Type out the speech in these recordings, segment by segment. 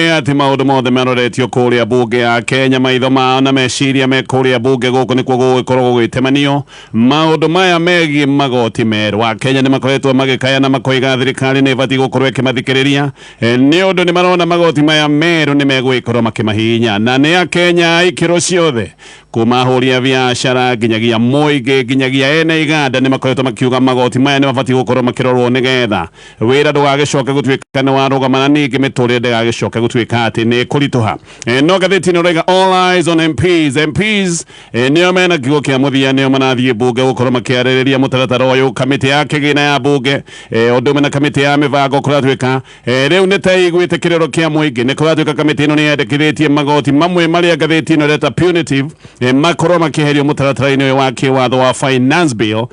ati maundu mothe maroretio kuria bunge ya Kenya maitho mao na meciria me kuria bunge guku nikuo gugikorwo gugitemanio maundu maya megie magoti meru wa Kenya ni makoretwo magikaya na makoiga thirikari ni ibati gukorwo ikimathikiriria ni undu ni marona magoti maya meru ni megwikorwo makimahinya na ni a Kenya ikiro ciothe kuma huria biashara ginyagia muingi ginyagia ene iganda ni makoretwo makiuga magoti maya ni mabati gukorwo makirorwo nigetha wira ndugagicoke gutwika ni warugamana ningi miturire ndugagicoke gutwika ati ni kurituha no gatheti no rega all eyes on MPs ni mena kigo kia muthia ni manathie bunge gukorwo makiaririria mutaratara uyu kamiti ya kigina ya bunge undu mena kamiti ya mivango kuratwika riu ni ta igwite kirero kia muingi ni kuratwika kamiti no ni yendekithitie magoti mamwe maria gatheti no reta punitive makorwo makiherio mutaratara-ini wa kiwatho wa finance bill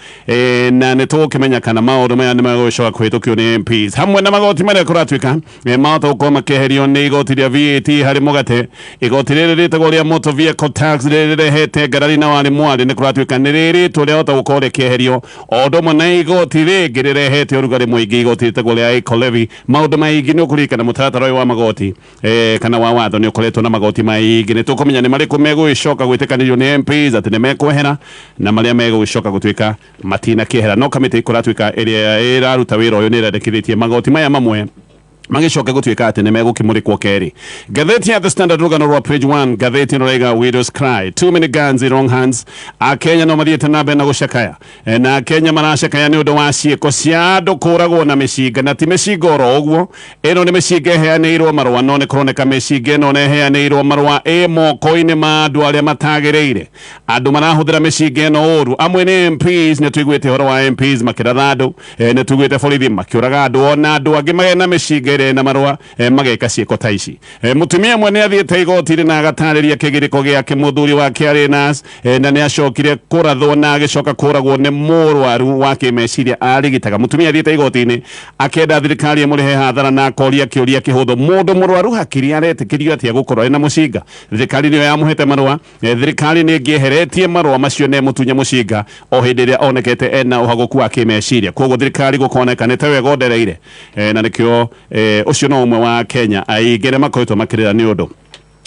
na nitukimenya kana maundu maya ni magwicoka kuhitukio ni MPs hamwe na magoti maria kuratwika mahota gukorwo makiherio ni igoti ria VAT hari mugate igoti riri ritagwo ria motor vehicle tax riri rehete ngarari na wari mwari ni kuratwika ni riri turia hota gukorwo rikiherio ondo mo na igoti ringi rirehete urugari muingi igoti ritagwo ria eco levy maundu maingi ni ukurikana mutaratara wa magoti kana wa watho ni ukoretwo na magoti maingi ni tukumenya ni mariku megwicoka gwitikanio ni MPs ati ni mekwehera na maria megwicoka gutwika matina kihera no kamiti kuratwika iria iraruta wira uyu ni irendekithitie magoti maya mamwe magicoke gutwika ati ni megukimurikwo keri gatheti ya The Standard rugano rwa page 1 gatheti no rega widows cry too many guns in wrong hands a Kenya no mathiete na mbere na gucakaya na Kenya maracakaya ni undu wa ciiko cia andu kuragwo na micinga na ti micinga oro uguo ino ni micinga heanirwo marwa no ni kuroneka micinga ino ne heanirwo marwa moko-ini ma andu aria matagireire andu marahuthira micinga ino uru amwe ni MPs ni tuigwite horo wa MPs makiratha andu ni tuigwite borithi makiuraga andu ona andu angi magena micinga na marwa mageka ciiko ta ici mutumia mwe ni athiete igoti na agatariria kigiriko giake muthuri wa Kiarinas na ni acokire kurathwo na agicoka kuragwo ni murwaru wa kimeciria arigitaga mutumia athiete igoti-ini akenda thirikari imurihe hathara na akoria kiuria kihuthu mundu murwaru hakiri aretikirio atia gukorwo ina mucinga thirikari niyo yamuhete marwa thirikari ni ngieheretie marwa macio ne mutunya mucinga o hindi ria onekete ena uhaguku wa kimeciria koguo thirikari gukoneka ni tawe gondereire na nikio ucio no umwe wa Kenya aigere makoretwo makirira ni undu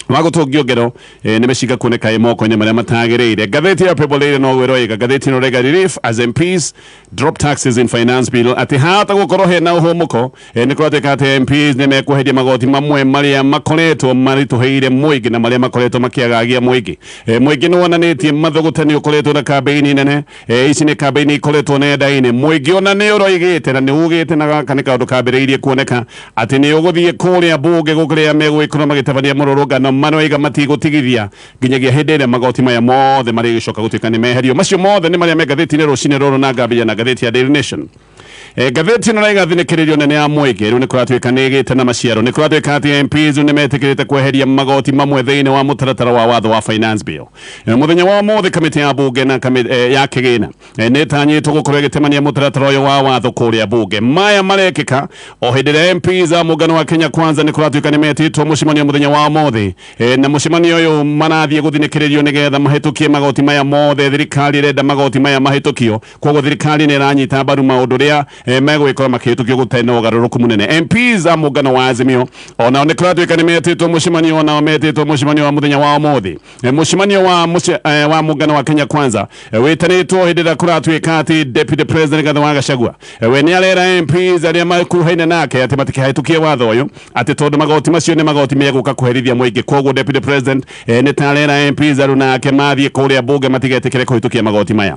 wagutungio ngero ni meciga kuoneka moko-ini maria matagireire gatheti ya People no gwiro gatheti no rega relief as MPs drop taxes in finance bill ati hata gukorwo hena uhumuko ni kurateka ati MPs ni mekuheria magoti mamwe maria makoretwo marituheire muingi na maria makoretwo makiagagia muingi muingi ni wonanitie mathugutani ukoretwo na campaign nene ici ni campaign ikoretwo nenda-ini muingi ona ni uroigite na ni ugite na gaka ni kaundu kambiriirie kuoneka ati ni uguthie kuria bunge gukuria megwikorwo magitabania mururungano manoiga matigutigithia ginyagia hindi ria magoti maya mothe mari gicoka gutwika ni meherio macio mothe ni maria megatheti-ini rucini ruru na ngambia na gatheti ya Daily Nation gatheti no rega thinikiririo nene ya muingi riu ni kuratwika ni igite na maciaro ni kuratwika ati MPs ni metikirite kweheria magoti mamwe thiini wa mutaratara wa watho wa finance bill muthenya wa mothe kamiti ya bunge na ya kigina ni tanyitwo gukorwo igitemania mutaratara uyu wa watho kuria bunge maya marekika o hindi ria MPs a mungano wa Kenya Kwanza ni kuratwika ni metitwo mucimanio muthenya wa mothe na mucimanio uyu manathie guthinikiririo nigetha mahitukie magoti maya mothe thirikari renda magoti maya mahitukio koguo thirikari ni iranyita mbaru maundu ria megwikorwo makihitukio gutene ugaruruku munene MPs a mungano wa Azimio ona ni kuratwika ni metitwo mucimanio ona metitwo mucimanio wa muthenya wa mothe mucimanio wa mungano wa Kenya Kwanza witanitwo hindi ria kuratwika ati Deputy President Rigathi wa Gachagua we ni arera MPs aria makuruhaine nake ati matikahitukie watho uyu ati tondu magoti macio ni magoti meguka kuherithia muingi koguo Deputy President ni tarera MPs aru nake mathie kuria bunge matigetikire kuhitukia magoti maya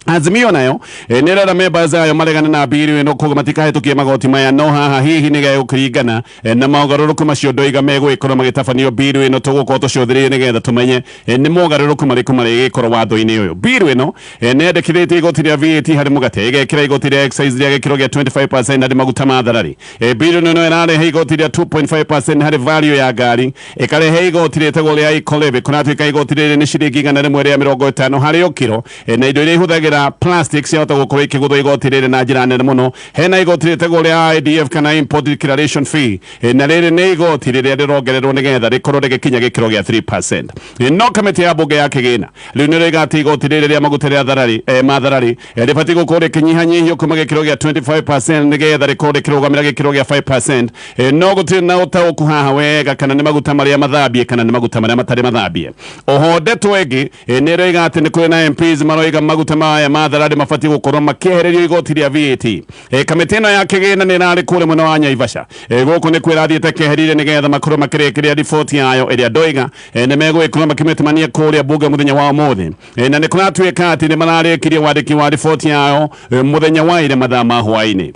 Azimio nayo nirera members ayo maregana na bill ino koguo matikahetukie magoti maya no haha hihi ni gekuringana na maugaruruku macio ndoiga megwikorwo magitabanio bill ino tugukorwo tuciothirie nigetha tumenye ni mugaruruku mariku marigikorwo watho-ini uyu bill ino nendekithitie igoti ria VAT hari mugate igekira igoti ria excise ria gikiro gia 25% hari maguta ma tharari bill ino irarehe igoti ria 2.5% hari value ya ngari ikarehe igoti ritagwo ria eco levy kunatwika igoti riri ni ciringi 150 hari o kiro na indo iria ihuthagira kwegera plastics yota gukorwo ikigutho igoti riri na njira nene muno hena igoti ritego ria IDF kana import declaration fee na riri ni igoti riria rirongererwo nigetha rikorwo rigikinya gikiro gia 3%. No kamiti ya bunge ya kigina riu ni rigati igoti riri ria maguta ria tharari matharari ribati gukorwo rikinyihanyihio kuma gikiro gia 25% nigetha rikorwo rikirugamira gikiro gia 5%. No gutiri na utauku haha wega kana ni maguta maria mathambie kana ni maguta maria matari mathambie. Oho ndeto igi ni rigati ni kuri na MPs maroiga maguta maya matharari mabati gukorwo makiehererio igoti ria VAT. Kamiti ino ya kigina ni rari kure muno wa Naivasha guku ni kwira thiete keherire nigetha makorwo makirikiria report yayo iria ndoiga ni megwikorwo makimetemania kuria bunge muthenya wa umuthi na ni kuratuika ati ni mararikirie wandiki wa report yayo muthenya wa ire mathaa ma hwaini.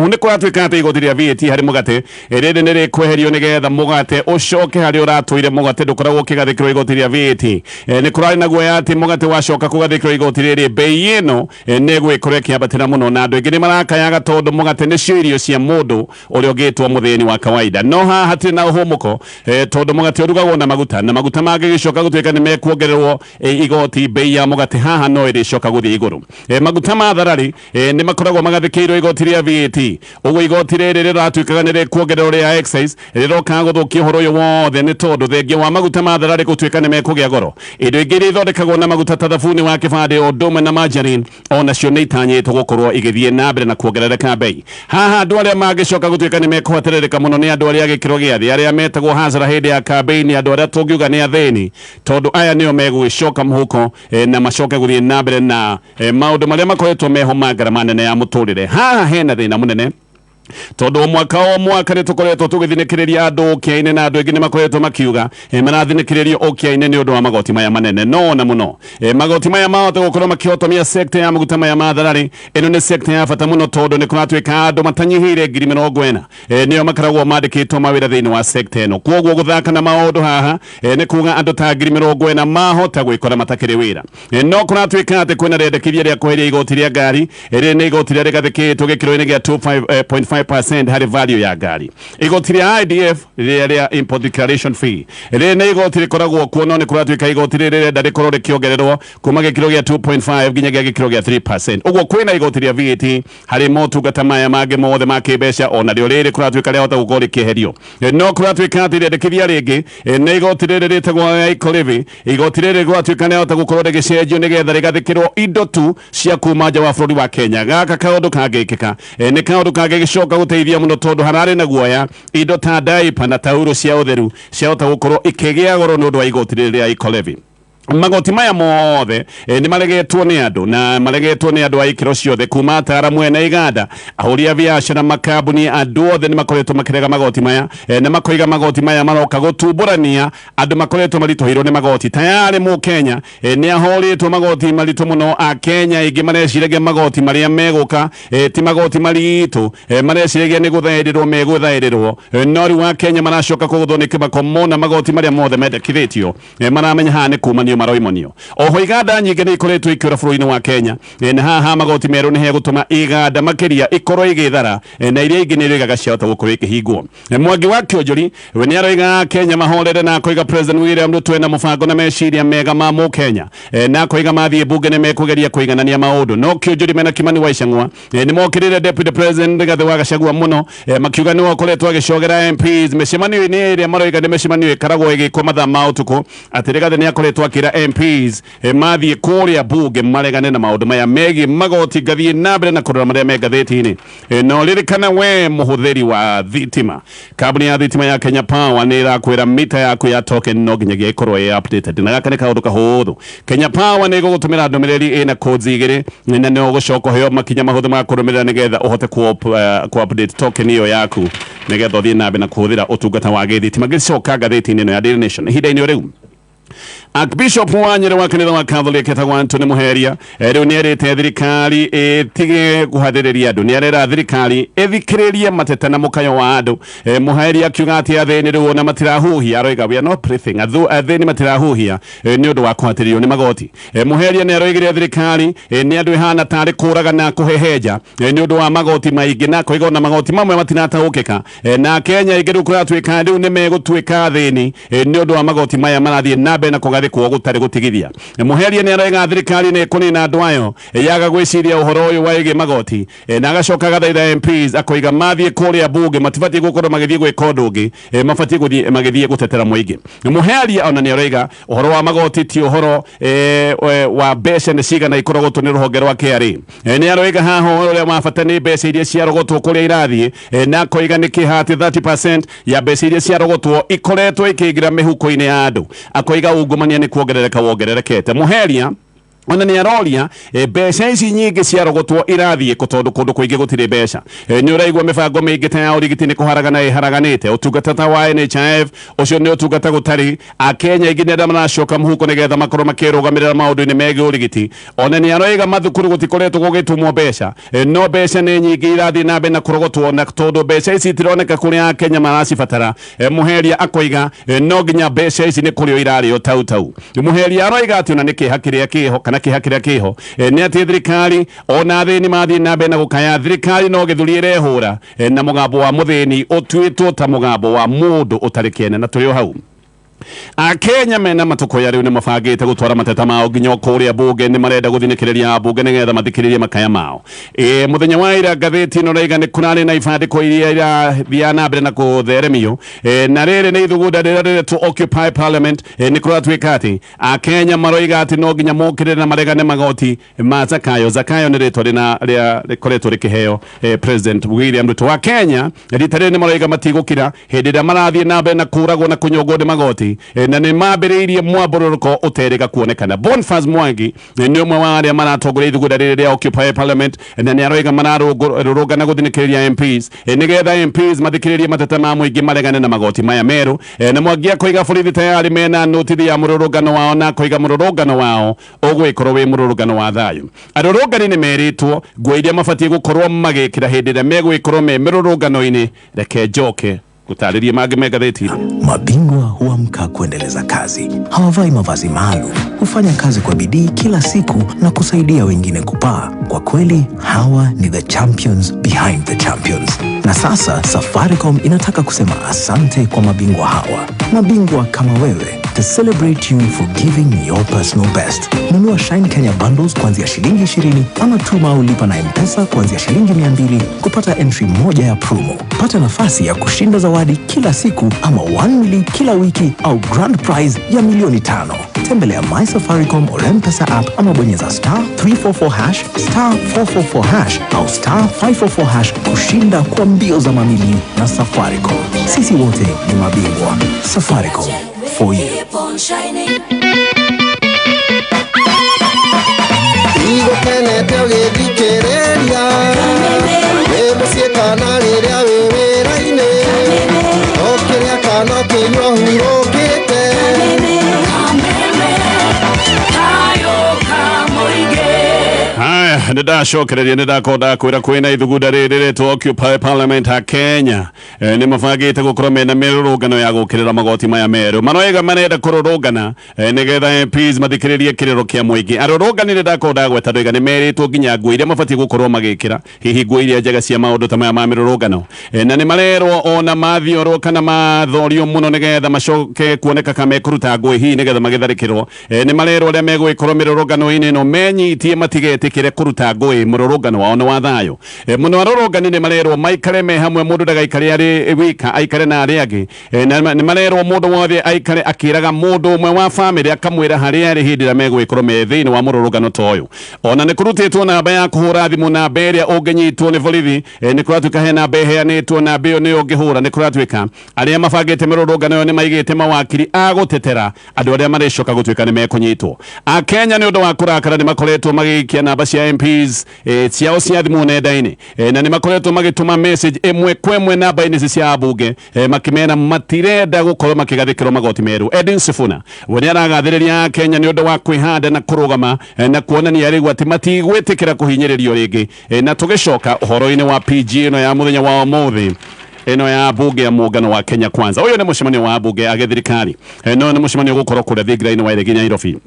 Ni kuratuika ati igoti ria VAT hari mugate riri ni rikweherio nigetha mugate ucoke hari uratwire mugate ndukoragwo ukigathikirwo igoti ria VAT. Ni kurari na guoya ati mugate wacoka kugathikirwo igoti riri bei ino ni gwikorwo ikiambatira muno na andu ingi ni marakayaga tondu mugate ni cio irio cia mundu uria ugitwo muthini wa kawaida. No haha hatiri na uhumuko tondu mugate urugagwo na maguta mangi gicoka gutuika ni mekuongererwo igoti bei ya mugate haha no iricoka guthii iguru. Maguta ma tharari ni makoragwo magathikirwo igoti ria VAT. Ugo igoti riri riratuikaga ni rikuongererwo ria excise riroka guthukia uhoro uyu wothe ni tondu thengia wa maguta ma tharari gutuika ni mekugia goro. Indo ingi ithondekagwo na maguta ta thabuni wa kibande odome na margarine onacio ni itanyitwo gukorwo igithie na mbere na kuongerereka bei. Haha andu aria magicoka gutuika ni mekuhatirika muno ni andu aria gikiro gia thi aria metagwo hazara hindi ya campaign andu aria tungiuga ni athini tondu aya nio megwicoka muhuko na macoke guthie na mbere na maundu maria makoretwo meho mangarama nene ya muturire. Haha hena thina munene tondu mwaka ni tukoretwo tugithinikiria andu kiaine na andu ingi ni makoretwo makiuga marathinikirio ukiaine ni undu wa magoti maya manene no na muno magoti maya mahote gukorwo makihotomia sekta ya maguta maya matharari. Ino ni sekta ya bata muno tondu ni kuratuika andu matanyihire 40,000 nio makaragwo mandikitwo mawira thiini wa sekta ino. Kwoguo guthaka na maundu haha ni kuga andu ta 40,000 mahota gwikora matakiri wira. No kuratuika ati kwina rendekithia ria kweheria igoti ria ngari iri ni igoti ria rigathikitwo gikiro-ini gia 2.5% hari value ya ngari. Igoti ria IDF ria import declaration fee iri ni igoti rikoragwo kuo no ni kuratuika igoti riri rikorwo rikiongererwo kuma gikiro gia 2.5 nginya gia gikiro gia 3%. Uguo kwina igoti ria VAT hari motungata maya mangi mothe ma kimbeca ona rio riri kuratuika rihota gukorwo rikieherio. No kuratuika ati rendekithia ringi ni igoti riri ritagwo eco-levy. Igoti riri kuratuika rihota gukorwo rigicenjio nigetha rigathikirwo indo tu cia kuma nja wa bururi wa Kenya. Gaka kaundu kangikika ni kaundu kangigicoka guteithia muno tondu harari na guoya indo ta diaper na tauro cia utheru ciahota gukorwo ikigia goro nundu wa igoti riri ria eco-levy. Magoti maya mothe ni maregetwo ni andu na maregetwo ni andu a ikiro ciothe kuma ataramu ena iganda ahuri a biashara makambuni andu othe ni makoretwo makirega magoti maya na makoiga magoti maya maroka gutumburania andu makoretwo marituhirwo ni magoti tayari mu Kenya ni ahoritwo magoti maritu muno a Kenya ingi mareciragia magoti maria meguka ti magoti maritu mareciragia ni guthairirwo meguthairwo no ri wa Kenya maracoka kuguthwo ni kibako mona magoti maria mothe mendekithitio maramenya ha ni kuma maroimonio. Oho iganda nyingi ni ikoretwo ikiura bururi-ini wa Kenya na haha magoti meru ni he gutuma iganda makiria ikorwo igithara na iria ingi ni rigaga ciahota gukorwo ikihingwo. Mwangi wa Kionjori we ni aroiga Kenya mahorere na koiga President William Ruto na mubango na meciria mega ma mu Kenya na koiga mathie bunge ni mekugeria kuiganania maundu. No Kionjori mena Kimani wa Icang'wa ni mokirire Deputy President Rigathi wa Gachagua muno makiuga ni wakoretwo agicogera MPs mecemanio ni iria maroiga ni mecemanio ikaragwo igikwo mathaa ma utuku ati Rigathi ni akoretwo akira MPs mathie kuria bunge maregane na maundu maya megi magoti gathie na mbere na kurora maria megatheti-ini. No ririkana we muhuthiri wa thitima kambuni ya thitima ya Kenya Power ni irakwira mita yaku ya token no nginyagia ikorwo ya updated na gaka ni kaundu kahuthu. Kenya Power ni gugutumira ndumiriri ina codes igiri na no gucoka heo makinya mahuthu ma kurumirira nigetha uhote ku update token iyo yaku nigetha uthie na mbere na kuhuthira utungata wa thitima gicoka gatheti-ini no ya Daily Nation hinda-ini riu. Archbishop Wanyere wa kanitha wa Catholic etagwo Anthony Muheria riu ni erite thirikari tige guhathiriria andu ni arera thirikari ethikiririe mateta na mukayo wa andu. Muheria akiuga ati athini riu na matirahuhia aroiga we are not breathing athini matirahuhia ni undu wa kuhatiririo ni magoti. Muheria ni aroigire thirikari ni andu ihana tari kuraga na kuheheja ni undu wa magoti maingi na koiga na magoti mamwe matinatahukika na Kenya ingi riu kuratuika riu ni megutwika athini ni undu wa magoti maya marathie na nabe na kugathikwo gutari gutigithia muheria ni arega thirikari ne kunina andu ayo yaga gwiciria uhoro uyu waige magoti na agacoka gathaitha MPs akoiga mathie kuria bunge matifati gukorwo magithie gwika undu ungi mafati guthie magithie gutetera muingi muheria ona ni arega uhoro wa magoti ti uhoro wa mbeca ni cigana ikorogotwo ni ruhonge rwa KRA ni arega haho uria mabata ni mbeca iria ciarogotwo kuria irathie na koiga ni kihati 30% ya mbeca iria ciarogotwo ikoretwo ikigira mihuko-ini ya andu akoiga ungumania ni kuongerereka wongererekete muheria ona ni aroria mbeca ici nyingi ciarogotwo irathie kutondu kundu kuingi gutire mbeca ni uraigwa mibango mingi ta ya urigiti ni kuharagana iharaganite utungata ta wa NHIF ucio ni utungata gutari akenya ingi ni maracoka muhuko nigetha makorwo makirugamirira maundu-ini megie urigiti ona ni aroiga mathukuru gutikoretwo gugitumwo mbeca no mbeca ni nyingi irathie na mbere na kurogotwo na tondu mbeca ici itironeka kuria akenya maracibatara muheria akoiga no nginya mbeca ici ni kurio irario tau muheria aroiga ati ona ni kihakiria kiho na kihakira kiho ni ati thirikari ona thini mathie na mbere na gukaya thirikari no githurie hura na mugambo wa muthini utwitwo ta mugambo wa mundu utari kene na turio hau akenya mena matuko ya riu ni mabangite gutwara mateta mao nginya kuria bunge ni marenda guthinikiria bunge nigetha mathikiririe makaya mao muthenya wa ira ngatheti no raiga ni kunari na ibandiko iria thia na mbere na kutheremio na riri ni ithugunda riri to occupy parliament ni kuratwika ati akenya maroiga ati no nginya mokirire na maregane magoti ma Zakayo ni ritwa rina rikoretwo rikiheo president William Ruto wa Kenya ritare ni maroiga matigukira hindi ria marathie na mbere na kuragwo na kunyongwo ni magoti na ni mambiriirie mwambururuko uterega kuonekana Boniface Mwangi ni umwe wa aria maratongoria ithugunda riri ria occupy parliament na ni aroiga mararugana guthinikiria MPs nigetha MPs mathikiririe mateta ma muingi maregane na magoti maya meru na Mwangi akoiga borithi tayari mena notithi ya mururungano wao na akoiga mururungano wao ugwikorwo wi mururungano wa thayu arurungani ni meritwo nguo iria mabatie gukorwo magikira hindi ria megwikorwo me mururungano-ini reke njoke kutariria mage megatheti. Mabingwa huamka kuendeleza kazi, hawavai mavazi maalum, hufanya kazi kwa bidii kila siku na kusaidia wengine kupaa. Kwa kweli hawa ni the champions behind the champions. Na sasa Safaricom inataka kusema asante kwa mabingwa hawa, mabingwa kama wewe, to celebrate you for giving your personal best. Nunua Shine Kenya bundles kuanzia shilingi 20 ama tuma au lipa na M-Pesa kuanzia shilingi 200 kupata entry moja ya promo. Pata nafasi ya kushinda zawadi kila siku ama 1 million kila wiki au grand prize ya milioni 5. Tembelea My Safaricom or M-Pesa app ama bonyeza *344# *444# au *544# kushinda kwa mbio za mamili na Safaricom. Sisi wote ni mabingwa. Safaricom, for you. Nidashokereria nidakonda kwira kwina ithugunda riri to occupy parliament ha Kenya ni mabangite gukorwo mena mirurungano ya gukirira magoti maya meru manoiga marenda kururungana nigetha MPs mathikiririe kiriro kia muingi arurungani nidakonda gweta ndoiga ni meritwo nginya nguo iria mabatie gukorwo magikira hihi nguo iria njega cia maundu ta maya ma mirurungano na ni marerwo ona mathiorwo kana mathorio muno nigetha macoke kuoneka kama kuruta nguo hihi nigetha magitharikirwo ni marerwo aria megwikorwo mirurungano-ini no menyitie matigetikire kuruta ngui mururungano wao ni wa thayu muno arurungani ni marerwo maikare me hamwe mundu ndagaikare ari wika aikare na ari agi ni marerwo mundu wothe aikare akiraga mundu umwe wa family akamwira hari ari hindi ria megwikorwo me thiini wa mururungano toyo ona ni kurutitwo namba ya kuhura thimu na beria unginyitwo ni borithi ni kuratuika he namba iheanitwo na bio ni ungihura ni kuratuika aria mabangite mururungano ni maigite mawakiri agutetera andu aria marecoka gutuika ni mekunyitwo akenya ni undu wa kurakara ni makoretwo magikia namba cia MPs ciao cia thimu nenda-ini na ni makoretwo magituma message imwe kwemwe namba-ini cia bunge makimena matirenda gukorwo makigathikirwo magoti meru Edwin Sifuna woni aragathiriria Kenya ni undu wa kwihanda na kurugama na kuonania rigu ati matigwitikira kuhinyiririo ringi na tugicoka uhoro-ini wa PG ino ya muthenya wa umuthi eno ya bunge ya muungano wa Kenya Kwanza uyo ni mucemanio wa bunge agethirikari no ni mucemanio gukorwo kuria Thigrai-ini wa Iregi Nyairobi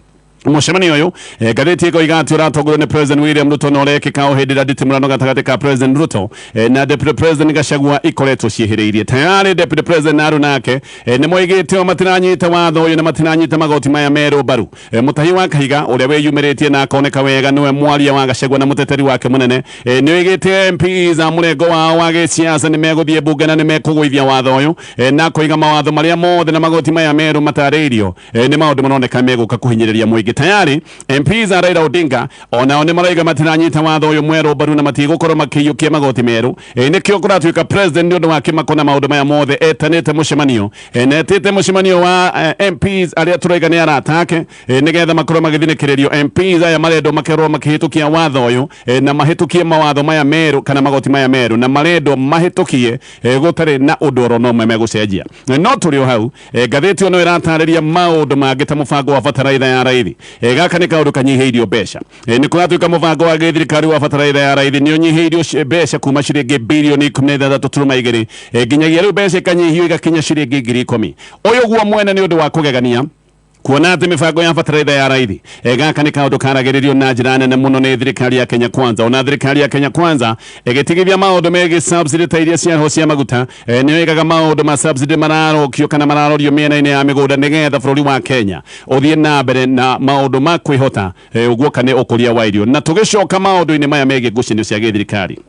mucemani uyu gatheti iko igati uratongorwo ni President William Ruto no rekika uhindira nditimurano gatagati ka President Ruto na Deputy President Gachagua ikoretwo ciihiriirie tayari. Deputy President naru nake ni moigite matiranyita watho uyu na matiranyita magoti maya meru baru. Mutahi wa Kahiga uria weyumiritie na akoneka wega niwe mwaria wa Gachagua na muteteri wake munene ni oigite MPs a murengo wa giciasa ni meguthie bunge na ni mekugwithia watho uyu na kuiga mawatho maria mothe na magoti maya meru matariirio ni maundu maroneka meguka kuhinyiriria muingi. Tayari MPs a Raila Odinga onao ni maraiga matiranyita watho uyu mweru baru na matigukoro makiyukia magoti meru nikio kuratuika president ndio wake makona maundu maya mothe etanite mucemanio netite mucemanio wa MPs aria turaiga ni aratake nigetha makoro magithinikirerio MPs aya marendo makerwo makihitukia watho uyu na mahitukie mawatho maya meru kana magoti maya meru na marendo mahitukie gutari na udoro no megucenjia no turio hau gatheti ono iratariria maundu mangita mubango wa bataraitha ya raithi gaka ni kaundu kanyiheirio mbeca ni kuratuika mubango wa thirikari wa bataraitha ya raithi ni unyiheirio mbeca kuma ciringi bilioni 16.2 nginyagia riu mbeca ikanyihio igakinya ciringi 10,000 uyu guo mwene ni undu wa kugegania kuona ati mibango ya bataraitha ya raithi gaka ni kaundu karagiririo na njira nene muno ni thirikari ya Kenya Kwanza. Ona thirikari ya Kenya Kwanza igitigithia maundu megi subsidy ta iria cia cia maguta ni igaga maundu ma subsidy mararokio kana mararorio miena-ini ya migunda nigetha bururi wa Kenya uthie na mbere na maundu ma kwihota uguo kana ukuria wa irio na tugicoka maundu-ini maya megi ngucanio cia thirikari.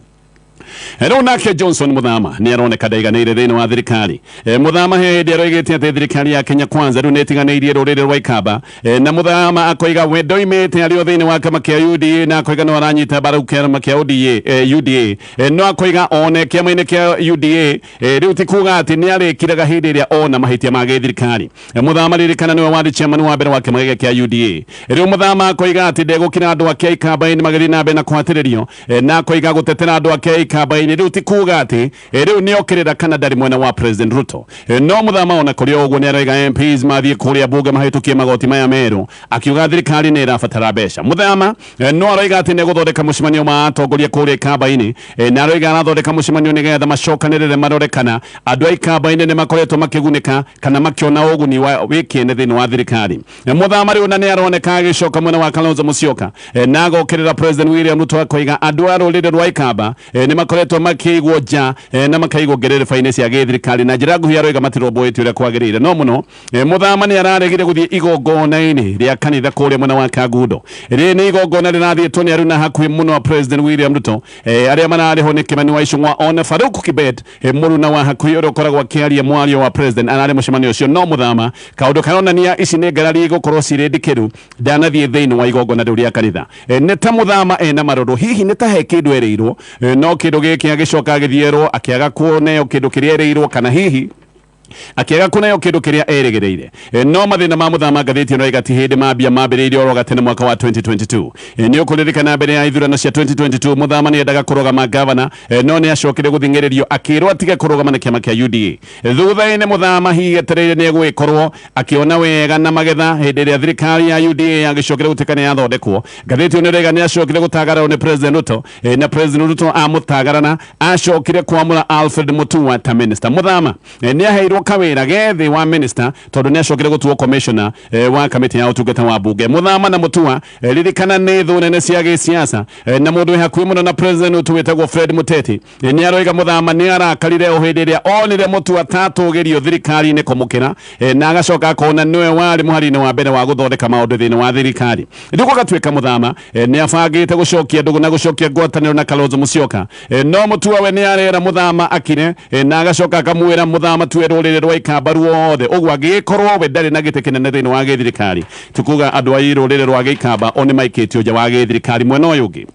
Ero nake Johnson Muthama ni aroneka ndaiganire thini wa thirikari Muthama hindi aroigite ati thirikari ya Kenya Kwanza riu netiganeirie ruriri rwa Ikamba na Muthama akoiga wendo imete ario thini wa kama kia UDA na akoiga no aranyita baru kama kia UDA no akoiga one kiama-ini kia UDA riu tikuga ati ni arikiraga hindi iria ona mahitia ma thirikari. Muthama ririkana niwe wadi chairman wa mbere wa kiama kia UDA riu Muthama akoiga ati ndegukira andu akia Ikamba-ini magathi na mbere na kwatiririo na akoiga gutetera andu akia Ikamba-ini riu tikuga ati riu ni okirira kana ndari mwena wa President Ruto no Muthama ona kuri uguo ni araiga MPs mathie kuria bunge mahitukie magoti maya meru akiuga thirikari ni irabatara mbeca. Muthama no araiga ati ni guthondeka mucemanio ma atongoria kuria Ikamba-ini na araiga arathondeka mucemanio nigetha macokanirire marorekana andu a Ikamba-ini ni makoretwo makigunika kana makiona uguni wa wikiene thini wa thirikari. Muthama riu na ni aroneka agicoka mwena wa Kalonzo Musyoka na agokirira President William Ruto akoiga andu a ruriri rwa Ikamba ni makoretwo makigwo nja na makaigwo ngerere-ini cia thirikari na njira nguhi aroiga matiromboete uria kwagirire no muno. Muthama ni araregire guthie igongona-ini ria kanitha kuria mwena wa Kagundo ri ni igongona rirathietwo ni aruna hakuhi muno wa President William Ruto aria marariho ni Kimani wa Icung'wa ona Farouk Kibet muruna wa hakuhi uria ukoragwo akiaria mwario wa President arari mucemanio ucio no Muthama kaundu karonania ici ni ngarari igukorwo cirĩ ndikiru ndanathie thiini wa igongona riu ria kanitha ni ta Muthama ena maroro hihi ni ta he kindu ereirwo no kindu giki agicoka agithierwo akiaga kuoneo kindu kiria ereirwo kana hihi akiaga kunayo kindu kiria erigireire no mathina ma Muthama gatheti no igati hindi mambia mambiriirio ro gatene mwaka wa 2022 ni ukuririkana mbere ya ithurano cia 2022 Muthama ni endaga kurogama governor no ni acokire guthingiririo akirwo atige kurogama na kiama kia UDA thutha-ini Muthama higetereire ni egwikorwo akiona wega na magetha hindi ria thirikari ya UDA yagicokire gutikana yathondekwo. Gatheti no rega ni acokire gutagarana ni President Ruto na President Ruto amutagarana acokire kwamura Alfred Mutua ta minister. Muthama ni aheirwo kawira gethi wa minister tondu ni acokire gutuo commissioner wa kamiti ya utungata wa bunge. Muthama na Mutua ririkana ni thu nene cia giciasa na mundu hakuhi muno na President Ruto wetagwo Fred Muteti ni aroiga Muthama ni arakarire o hindi ria onire Mutua tatugirio thirikari ni kumukira na agacoka akona niwe wari muhari-ini wa mbere wa guthondeka maundu thini wa thirikari. Ndiko gatuika Muthama ni abangite gucokia ndugu na gucokia ngwataniro na Kalonzo Musyoka no Mutua we ni arera Muthama akire na agacoka akamwira Muthama tuwe ruriri rwa Ikamba ruothe uguo agikorwo we ndari na gite kinene thini wa thirikari tukuga andu a ruriri rwa Ikamba oni maikitio nja wa thirikari mwena uyu ungi.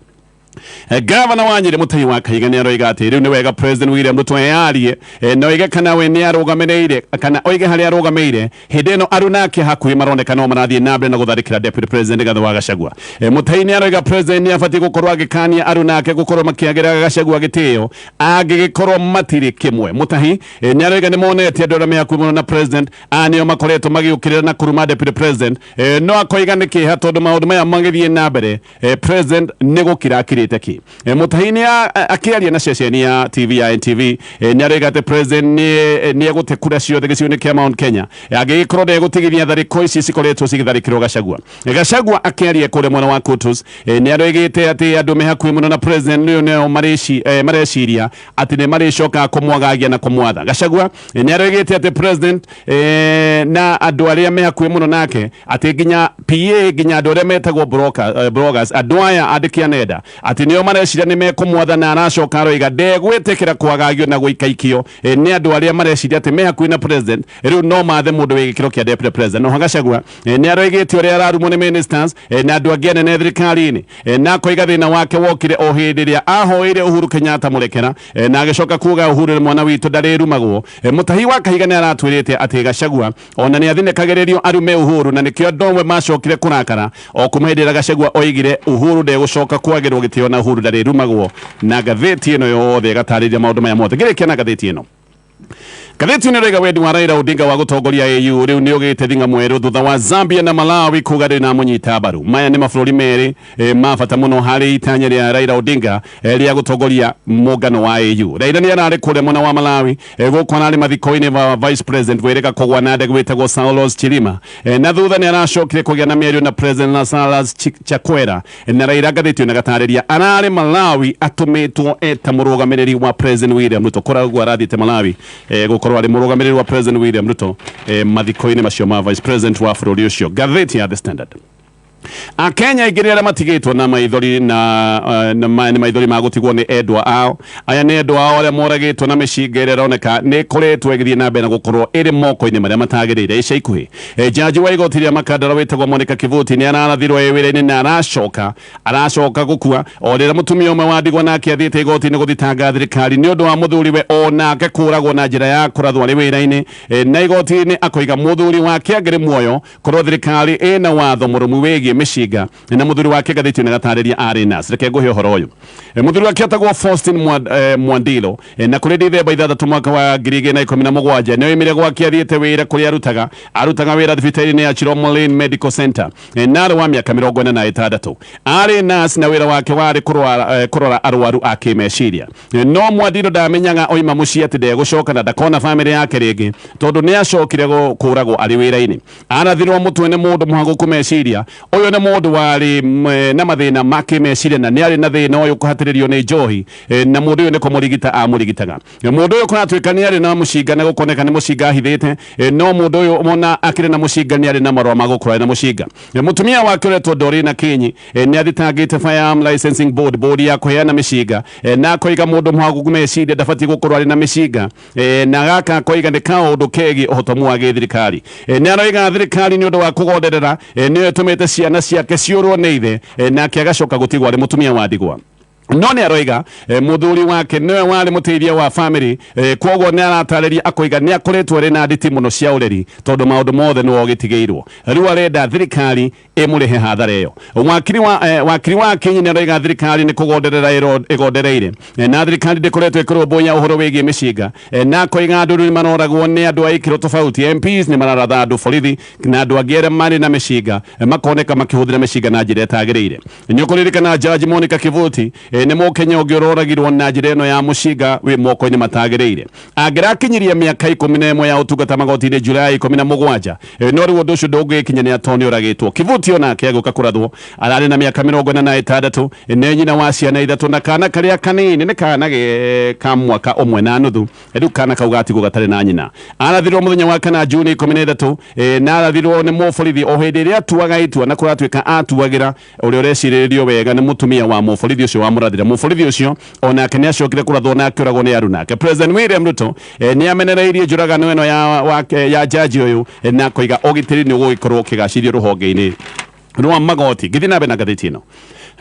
Gavana wa Nyeri Mutahi wa Kahiga ni aroiga ati riu ni wega President William Ruto yarie no oige kana we ni arugamirire kana oige hari arugamirire hindi no arunake hakuhi maroneka no marathie na mbere na gutharikira Deputy President Rigathi wa Gachagua. Mutahi ni aroiga President ni afati gukorwo agikania arunake gukorwo makiagira Gachagua gitio agigikorwo matiri kimwe. Mutahi ni aroiga ni monete andu arĩa hakuhi muno na President anio makoretwo magiukirira na kuruma Deputy President no akoiga ni kiha tondu maundu maya magithie na mbere President ni gukira agirite ki mutahini akiaria na ceceni ya TV ya NTV ni arega ati president ni egute kura ciothe giciuni kia Mount Kenya agikorwo ndegutigithia thariko ici cikoretwo cigitharikirwo Gachagua akiaria kure mwana wa Kutus ni aregete ati andu me hakuhi muno na president ni ne mareciria ati ne marecoka kumwagagia na kumwatha Gachagua ni aregete ati president na andu aria me hakuhi muno nake ati ginya PA ginya andu aria metagwo bloggers andu aya andikia nenda ati nio mareciria ni mekumwatha na aracoka roiga ndegwitikira kwagagio na guikaikio ni andu aria mareciria ati me hakuhi na president riu no mathe mundu wi gikiro kia deputy president no Gachagua ni aregete uria ararumo ni ministers na andu angi nene thirikari-ini na koiga thina wake wokire o hindi ria ahoire Uhuru Kenyatta murekera na agicoka kuga Uhuru mwana witu ndarirumagwo mutahi wa Kahiga ni aratwirite ati Gachagua ona ni athinekagererio arume Uhuru na nikio ndomwe macokire kurakara o kumhindira Gachagua oigire Uhuru ndegucoka kwagirwo gitio na Uhuru ndarirumagwo na gatheti ino yothe gatariria maundu maya mothe ngirikia na gatheti ino Gatheti nirega wendi wa Raila Odinga wa gutongoria AU riu ni ugite thinga mweru thutha wa Zambia na Malawi kuga na munyita baru maya ni mabũrũri meri mabata muno hari itanya ria Raila Odinga ria gutongoria mungano wa AU Raila ni arari kure mwana wa Malawi gukwana ari mathiko-ini wa vice president wereka kugwa na ndege witagwo Saulos Chilima na thutha ni aracokire kugia na mĩario na president Lazarus Chakwera na Raila gatheti na gatariria arari Malawi atumitwo eta murugamiriri wa president William Ruto koragwo arathite Malawi gukorwo ari murugamiriri wa president William Ruto mathiko-ini macio ma vice president wa bũrũri ucio gatheti ya The Standard Akenya igirira matigitwo na maithori na maithori magutigwo ni endwa ao aya ni endwa ao aria moragitwo na mĩcinga ĩrĩa ĩroneka nĩ ĩkoretwo ĩgĩthiĩ na mbere na gũkorwo ĩrĩ moko-inĩ marĩa matagĩrĩire ica ikuhĩ jaji wa igoti rĩa Makadara wĩtagwo Monica Kivuti nĩ ararathirwo wĩra-inĩ na aracoka gũkua o rĩrĩa mũtumia ũmwe wa ndigwa nake athiĩte igoti-inĩ gũthitanga thirikari nĩ ũndũ wa mũthuriwe onake kũragwo na njĩra ya kũrathwo arĩ wĩra-inĩ na igoti-inĩ akoiga mũthuri wake angĩrĩ muoyo korwo thirikari ĩna watho mũrũmu wĩgiĩ mĩcinga na mũthuri wake gatheti na gatarĩria arĩ nas reke nguhe ũhoro ũyũ mũthuri wake atagwo Faustin Mwandilo na kũrĩ Dithemba 6 mwaka wa 2017 nĩ oimire gwake athiĩte wĩra kũrĩa arutaga wĩra thibitarĩ-inĩ ya Chiromolin Medical Center na arĩ wa mĩaka 46 arĩ nas na wĩra wake warĩ kũrora arwaru a kĩmeciria no Mwandilo ndamenyaga oima mũciĩ atĩ ndegũcoka na ndakona bamĩrĩ yake rĩngĩ tondũ nĩ acokire kũragwo arĩ wĩra-inĩ arathirwo mũtwe nĩ mũndũ mũhagũku meciria ũyũ nĩ mũndũ warĩ na mathĩna ma kĩmeciria na nĩ arĩ na thĩna ũyũ kũhatĩrĩrio nĩ njohi na mũndũ ũyũ nĩ kũmũrigita amũrigitaga mũndũ ũyũ kũratuĩka nĩ arĩ na mũcinga na gũkoneka nĩ mũcinga ahithĩte no mũndũ ũyũ mona akĩrĩ na mũcinga nĩ arĩ na marũa ma gũkorwo na mũcinga mũtumia wake ũretwo Dorina Kinyi nĩ athitangĩte Firearm Licensing Board ya kũheana mĩcinga na akoiga mũndũ mũhaguku meciria ndabatiĩ gũkorwo arĩ na mĩcinga na gaka akoiga nĩ kaũndũ kegiĩ ũhotomu wa gĩthirikari nĩ aroiga thirikari nĩ ũndũ wa kũgonderera nĩyo ĩtũmĩte ciana ciake ciũrwo nĩ ithe nake agacoka gũtigwo arĩ mũtumia wa ndigwa no nĩ aroiga mũthuri wake nĩwe warĩ mũteithia wa family kwoguo nĩ aratarĩria akoiga nĩ akoretwo arĩ na nditi mũno cia ũreri tondũ maũndũ mothe nĩwe ũgĩtigĩirwo rĩu arenda thirikari ĩmũrĩhe hathara ĩyo wakiri wa Kinyi nĩ aroiga thirikari nĩ kũgonderera ĩgondereire na thirikari ndĩkoretwo ĩkĩrũmbũiya ũhoro wĩgiĩ mĩcinga na akoiga andũ nĩ maroragwo nĩ andũ a ikĩro tofauti MPs nĩ mararatha andũ borithi na andũ angĩ arĩa marĩ na mĩcinga makoneka makĩhũthĩra mĩcinga na njĩra ĩtagĩrĩire nĩ ũkũririkana Jaji Monica Kivuti nĩ mũkenya ũngĩ ũroragirwo na njĩra ĩno ya mũcinga wĩ moko-inĩ matagĩrĩire angĩrakinyiria mĩaka 11 ya ũtungata magoti-inĩ Julai 17 no rĩu ũndũ ũcio ndũngĩkinya nĩ atoni ũragĩtwo Kivuti onake agĩũka kũrathwo ararĩ na mĩaka 46 nĩ nyina wa ciana 3 na kana karĩa kanini nĩ kana ka mwaka ũmwe na nuthu rĩu kana kau gatigwo gatarĩ na nyina arathirwo mũthenya wa kana Juni 13 na arathirwo nĩ mũborithi o hĩndĩ ĩrĩa atuaga itua na kũratuĩka atuagĩra ũrĩa ũrecirĩrĩrio wega nĩ mũtumia wa mũborithi ũcio wamũrathĩra mũborithi ũcio onake nĩ acokire kũrathwo na akĩũragwo nĩ arunake President William Ruto nĩ amenereirie njũragano ĩno ya jaji ũyũ na koiga ũgitĩri nĩ ũgũgĩkorwo ũkĩgacirio rũhonge-inĩ rwa magoti ngĩthiĩ na mbere na ngathĩti ĩno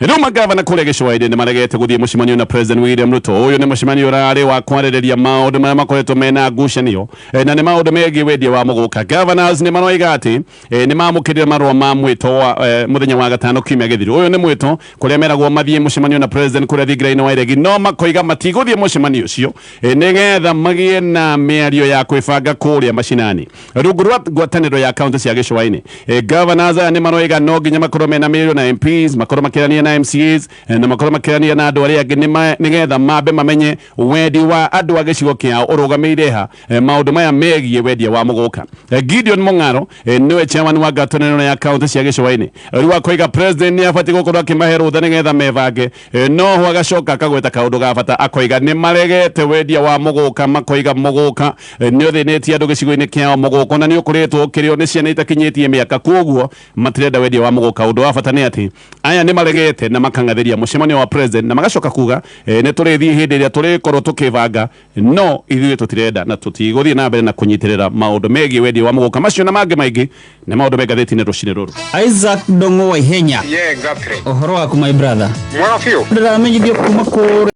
rĩu magavana kũrĩa gĩcũa-inĩ nĩ maregete gũthiĩ mũcemanio na President William Ruto ũyũ nĩ mũcemanio ũrarĩ wa kwarĩrĩria maũndũ marĩa makoretwo mena ngucanio na nĩ maũndũ megiĩ wendia wa mũgũka governors nĩ maroiga atĩ nĩ mamũkĩrire marũa ma mwĩto mũthenya wa gatano kiumia gĩthiru ũyũ nĩ mwĩto kũrĩa meragwo mathiĩ mũcemanio na President kũrĩa thingira-inĩ wa Iregi no makoiga matigũthiĩ mũcemanio ũcio nĩgetha magĩe na mĩario ya kwĩbanga kũrĩa macinani rungu rwa ngwatanĩro ya kaunti cia gĩcũa-inĩ governors nĩ maroiga no nginya makorwo mena mĩario na MPs makorwo makĩrania na na MCAs na makoro makirania na andu aria angi nigetha mambe mamenye wendi wa andu a gicigo kiao urugameire ha maundu maya megie wendia wa muguka. Gideon Mong'aro niwe chairman wa gatonero ya county cia Gicũa-inĩ riu akoiga president ni abati gukorwo akimahe rutha nigetha mevange no ho agacoka akagweta kaundu ga bata akoiga ni maregete wendia wa muguka makoiga muguka ni uthinetie andu gicigo-inĩ kiao muguka na ni ukuretwo kirio ni ciana itakinyitie miaka koguo matirenda wendia wa muguka. Undu wa bata ni ati aya ni maregete na makangatheria mucemanio wa president na magacoka kuga ni turithie hindi iria turikorwo tukivanga no ithuĩ tutirenda na tutigũthiĩ na mbere na kunyitirira maundu megie wendia wa muguka macio na mangi maingi na maundu me gatheti-inĩ rũcinĩ rũrũ. Isaac Ndong'o wa Ihenya. Yeah, exactly. Ohoro waku my brother. Mwafio. Ndiramenyithio kuma kũ